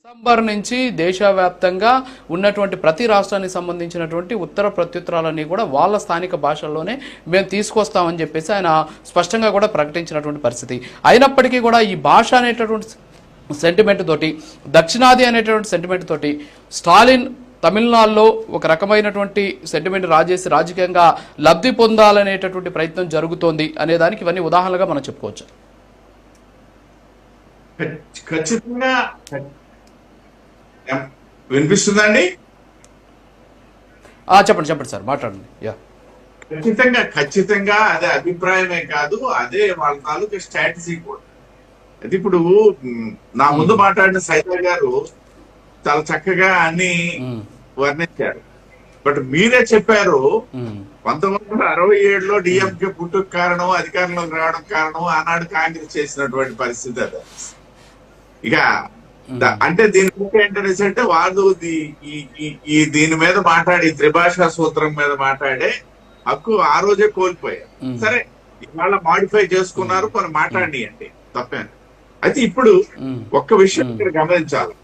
December నుంచి దేశవ్యాప్తంగా ఉన్నటువంటి ప్రతి రాష్ట్రానికి సంబంధించినటువంటి ఉత్తర ప్రత్యుత్తరాలన్నీ కూడా వాళ్ళ స్థానిక భాషల్లోనే మేము తీసుకొస్తామని చెప్పేసి ఆయన స్పష్టంగా కూడా ప్రకటించినటువంటి పరిస్థితి. అయినప్పటికీ కూడా ఈ భాష అనేటటువంటి సెంటిమెంట్ తోటి, దక్షిణాది అనేటటువంటి సెంటిమెంట్ తోటి స్టాలిన్ తమిళనాడులో ఒక రకమైనటువంటి సెంటిమెంట్ రాజేసి రాజకీయంగా లబ్ధి పొందాలనేటటువంటి ప్రయత్నం జరుగుతోంది అనే దానికి ఇవన్నీ ఉదాహరణగా మనం చెప్పుకోవచ్చు. ఖచ్చితంగా వినిపిస్తుందండి? చెప్పండి చెప్పండి సార్, మాట్లాడండి. ఖచ్చితంగా అదే అభిప్రాయమే కాదు, అదే వాళ్ళ తాలూకా స్ట్రాటజీ కూడా. అది ఇప్పుడు నా ముందు మాట్లాడిన సైదా గారు చాలా చక్కగా అన్ని వర్ణించారు. బట్ మీరే చెప్పారు 1967లో డిఎంకే పుట్టుకు కారణం, అధికారంలోకి రావడం కారణం ఆనాడు కాంగ్రెస్ చేసినటువంటి పరిస్థితి. అది ఇక అంటే దీని ఏంటంటే వాళ్ళు ఈ దీని మీద మాట్లాడి త్రిభాషా సూత్రం మీద మాట్లాడే హక్కు ఆ రోజే కోల్పోయారు. సరే, ఇవాళ మాడిఫై చేసుకున్నారు, కొన్ని మాట్లాడి అంటే తప్పేండి. అయితే ఇప్పుడు ఒక్క విషయం ఇక్కడ గమనించాలి.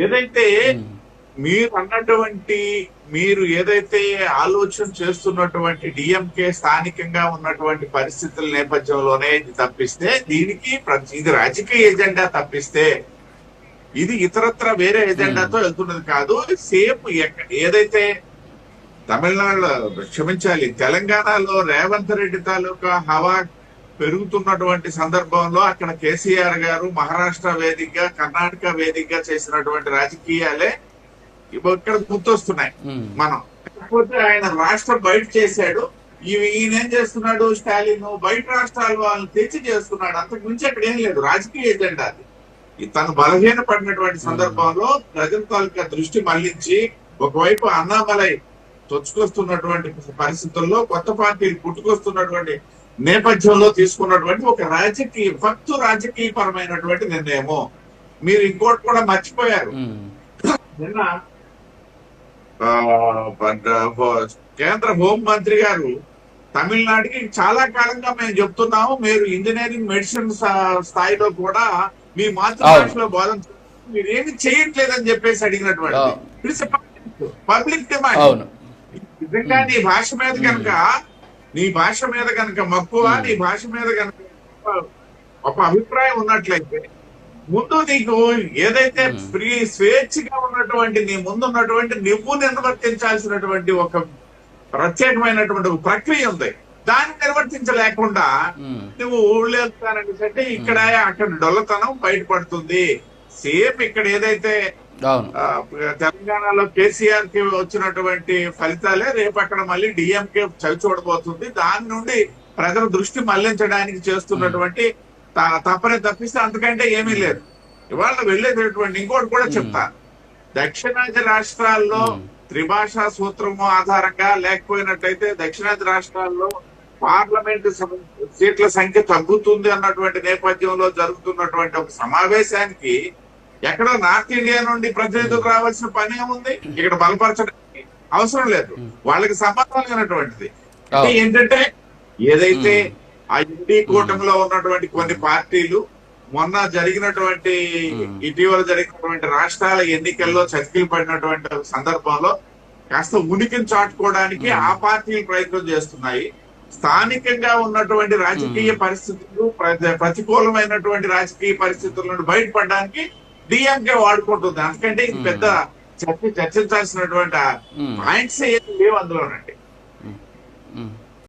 ఏదైతే మీరు ఏదైతే ఆలోచన చేస్తున్నటువంటి డిఎంకే స్థానికంగా ఉన్నటువంటి పరిస్థితుల నేపథ్యంలోనే ఇది తప్పిస్తే, దీనికి ఇది రాజకీయ ఎజెండా తప్పిస్తే ఇది ఇతరత్ర వేరే ఎజెండాతో వెళ్తున్నది కాదు. సేమ్ ఏదైతే తమిళనాడులో, క్షమించాలి, తెలంగాణలో రేవంత్ రెడ్డి తాలూకా హవా పెరుగుతున్నటువంటి సందర్భంలో అక్కడ కేసీఆర్ గారు మహారాష్ట్ర వేదికగా, కర్ణాటక వేదికగా చేసినటువంటి రాజకీయాలే ఇక్కడ గుర్తొస్తున్నాయి మనం. కాకపోతే ఆయన రాష్ట్రం బయట చేశాడు, ఈయన ఏం చేస్తున్నాడు స్టాలిన్, బయట రాష్ట్రాలు వాళ్ళని తెచ్చి చేస్తున్నాడు. అంతకు మించి అక్కడ ఏం లేదు, రాజకీయ ఎజెండా అది. తను బలహీన పడినటువంటి సందర్భంలో ప్రజల తాలూకా దృష్టి మళ్లించి ఒకవైపు అన్నామలై చొచ్చుకొస్తున్నటువంటి పరిస్థితుల్లో కొత్త పార్టీలు పుట్టుకొస్తున్నటువంటి నేపథ్యంలో తీసుకున్నటువంటి ఒక రాజకీయ పరమైనటువంటి నిర్ణయము. మీరు ఇంకోటి కూడా మర్చిపోయారు. నిన్న కేంద్ర హోం మంత్రి గారు తమిళనాడుకి చాలా కాలంగా మేము చెప్తున్నాము, మీరు ఇంజనీరింగ్ మెడిసిన్ స్థాయిలో కూడా మీ మాతృభాషలో బోధన మీరు ఏమి చేయట్లేదని చెప్పేసి అడిగినటువంటి పబ్లిక్ డిమాండ్. నిజంగా నీ భాష మీద కనుక మక్కువ, నీ భాష మీద కనుక ఒక అభిప్రాయం ఉన్నట్లయితే ముందు నీకు ఏదైతే స్వేచ్ఛగా ఉన్నటువంటి నీ ముందున్నటువంటి నువ్వు నిర్వర్తించాల్సినటువంటి ఒక ప్రత్యేకమైనటువంటి ప్రక్రియ ఉంది. దాన్ని నిర్వర్తించలేకుండా నువ్వు ఊళ్ళేస్తానంటే ఇక్కడ అక్కడ డొల్లతనం బయటపడుతుంది. సేమ్ ఇక్కడ ఏదైతే తెలంగాణలో కేసీఆర్ కి వచ్చినటువంటి ఫలితాలే రేపు అక్కడ మళ్ళీ డిఎంకే చవి చూడబోతుంది. దాని నుండి ప్రజల దృష్టి మళ్లించడానికి చేస్తున్నటువంటి తప్పనే తప్పిస్తే అంతకంటే ఏమీ లేదు. ఇవాళ వెళ్ళేటటువంటి ఇంకోటి కూడా చెప్తా, దక్షిణాది రాష్ట్రాల్లో త్రిభాషా సూత్రము ఆధారంగా లేకపోయినట్లయితే దక్షిణాది రాష్ట్రాల్లో పార్లమెంటు సీట్ల సంఖ్య తగ్గుతుంది అన్నటువంటి నేపథ్యంలో జరుగుతున్నటువంటి ఒక సమావేశానికి ఎక్కడో నార్త్ ఇండియా నుండి ప్రతినిధులు రావాల్సిన పని ఏముంది? ఇక్కడ బలపరచడానికి అవసరం లేదు, వాళ్ళకి సంబంధం లేనటువంటిది. అంటే ఏంటంటే ఏదైతే ఆ ఇండి కూటమిలో ఉన్నటువంటి కొన్ని పార్టీలు మొన్న జరిగినటువంటి ఇటీవల జరిగినటువంటి రాష్ట్రాల ఎన్నికల్లో చతికిలు పడినటువంటి సందర్భంలో కాస్త ఉనికిని చాటుకోవడానికి ఆ పార్టీలు ప్రయత్నం చేస్తున్నాయి. స్థానికంగా ఉన్నటువంటి రాజకీయ పరిస్థితులు, ప్రతికూలమైనటువంటి రాజకీయ పరిస్థితుల నుండి బయటపడడానికి డిఎంకే వాడుకుంటుంది. అందుకంటే ఇది పెద్ద చర్చించాల్సినటువంటి పాయింట్స్ ఏమి లేవు అందులోనండి.